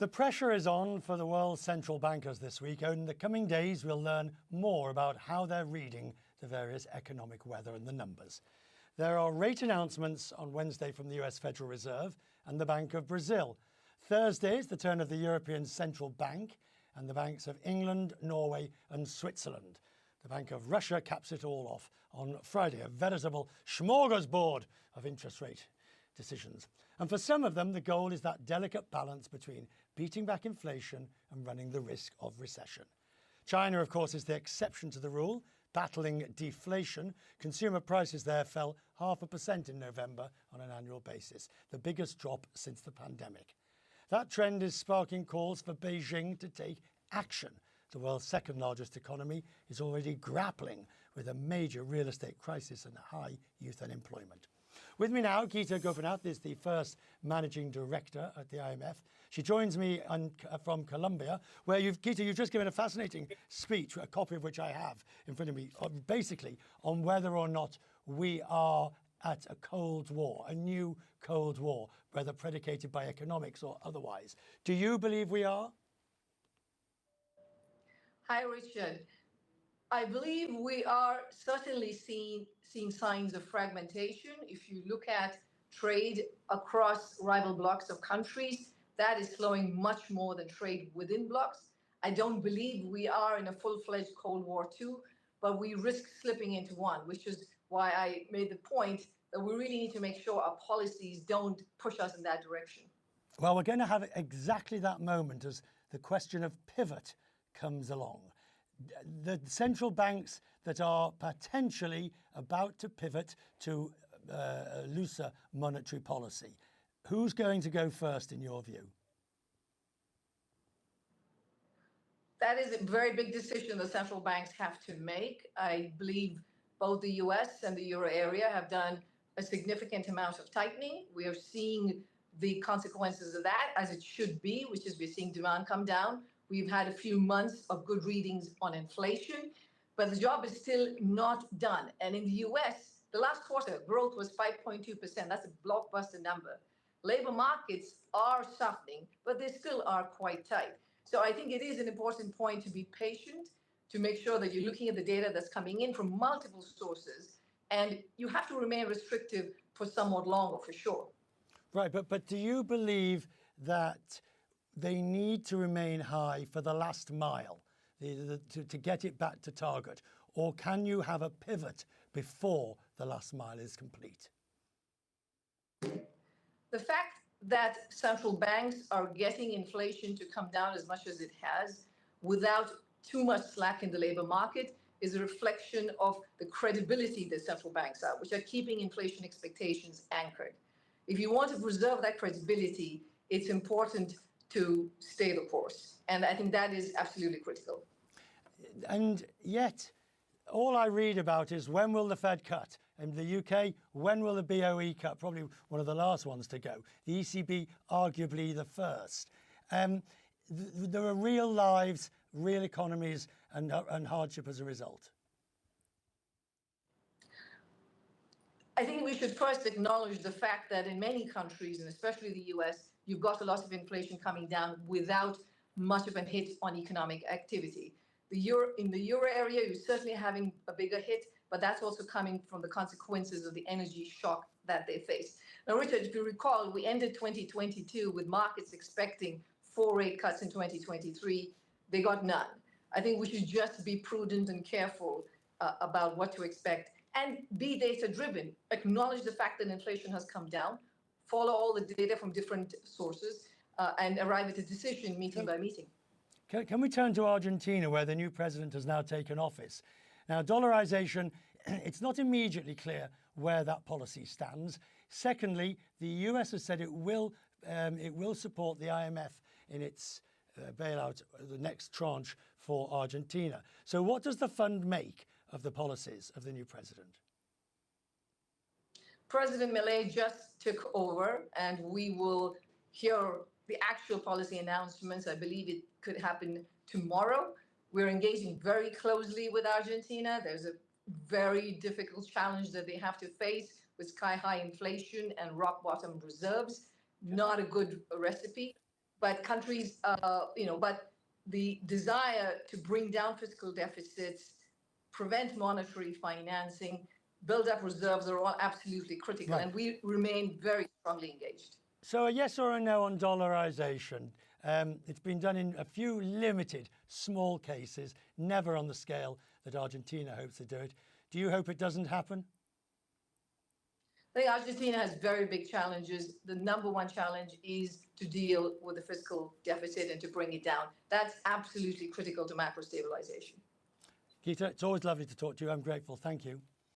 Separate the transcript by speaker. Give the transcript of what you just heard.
Speaker 1: The pressure is on for the world's central bankers this week, and in the coming days we'll learn more about how they're reading the various economic weather and the numbers. There are rate announcements on Wednesday from the US Federal Reserve and the Bank of Brazil. Thursday is the turn of the European Central Bank and the banks of England, Norway and Switzerland. The Bank of Russia caps it all off on Friday, a veritable smorgasbord of interest rate decisions. And for some of them, the goal is that delicate balance between beating back inflation and running the risk of recession. China, of course, is the exception to the rule, battling deflation. Consumer prices there fell 0.5% in November on an annual basis, the biggest drop since the pandemic. That trend is sparking calls for Beijing to take action. The world's second largest economy is already grappling with a major real estate crisis and high youth unemployment. With me now, Gita Gopinath is the first managing director at the IMF. She joins me from Colombia, where Gita, you've just given a fascinating speech, a copy of which I have in front of me, basically on whether or not we are at a Cold War, a new Cold War, whether predicated by economics or otherwise. Do you believe we are?
Speaker 2: Hi, Richard. I believe we are certainly seeing signs of fragmentation. If you look at trade across rival blocs of countries, that is slowing much more than trade within blocs. I don't believe we are in a full-fledged Cold War II, but we risk slipping into one, which is why I made the point that we really need to make sure our policies don't push us in that direction.
Speaker 1: Well, we're going to have exactly that moment as the question of pivot comes along. The central banks that are potentially about to pivot to looser monetary policy. Who's going to go first in your view?
Speaker 2: That is a very big decision the central banks have to make. I believe both the US and the euro area have done a significant amount of tightening. We are seeing the consequences of that, as it should be, which is we're seeing demand come down. We've had a few months of good readings on inflation, but the job is still not done. And in the US, the last quarter growth was 5.2%. That's a blockbuster number. Labor markets are softening, but they still are quite tight. So I think it is an important point to be patient, to make sure that you're looking at the data that's coming in from multiple sources, and you have to remain restrictive for somewhat longer, for sure.
Speaker 1: Right, but do you believe that they need to remain high for the last mile to get it back to target? Or can you have a pivot before the last mile is complete?
Speaker 2: The fact that central banks are getting inflation to come down as much as it has without too much slack in the labor market is a reflection of the credibility that central banks are, which are keeping inflation expectations anchored. If you want to preserve that credibility, it's important to stay the course. And I think that is absolutely critical.
Speaker 1: And yet, all I read about is when will the Fed cut? In the UK, when will the BOE cut? Probably one of the last ones to go. The ECB, arguably the first. There are real lives, real economies, and hardship as a result.
Speaker 2: I think we should first acknowledge the fact that in many countries, and especially the US, you've got a lot of inflation coming down without much of a hit on economic activity. In the euro area, you're certainly having a bigger hit, but that's also coming from the consequences of the energy shock that they face. Now, Richard, if you recall, we ended 2022 with markets expecting 4 rate cuts in 2023. They got none. I think we should just be prudent and careful about what to expect and be data-driven. Acknowledge the fact that inflation has come down, follow all the data from different sources, and arrive at a decision meeting by meeting.
Speaker 1: Can we turn to Argentina, where the new president has now taken office? Now, dollarization, it's not immediately clear where that policy stands. Secondly, the US has said it will support the IMF in its bailout, the next tranche for Argentina. So what does the fund make of the policies of the new president?
Speaker 2: President Milei just took over, and we will hear the actual policy announcements. I believe it could happen tomorrow. We're engaging very closely with Argentina. There's a very difficult challenge that they have to face with sky-high inflation and rock-bottom reserves. Not a good recipe. but countries, but the desire to bring down fiscal deficits, prevent monetary financing, build up reserves are all absolutely critical,
Speaker 1: Right.
Speaker 2: and we remain very strongly engaged.
Speaker 1: So a yes or a no on dollarization. It's been done in a few limited small cases, never on the scale that Argentina hopes to do it. Do you hope it doesn't happen?
Speaker 2: I think Argentina has very big challenges. The number one challenge is to deal with the fiscal deficit and to bring it down. That's absolutely critical to macro stabilization.
Speaker 1: Gita, it's always lovely to talk to you. I'm grateful. Thank you.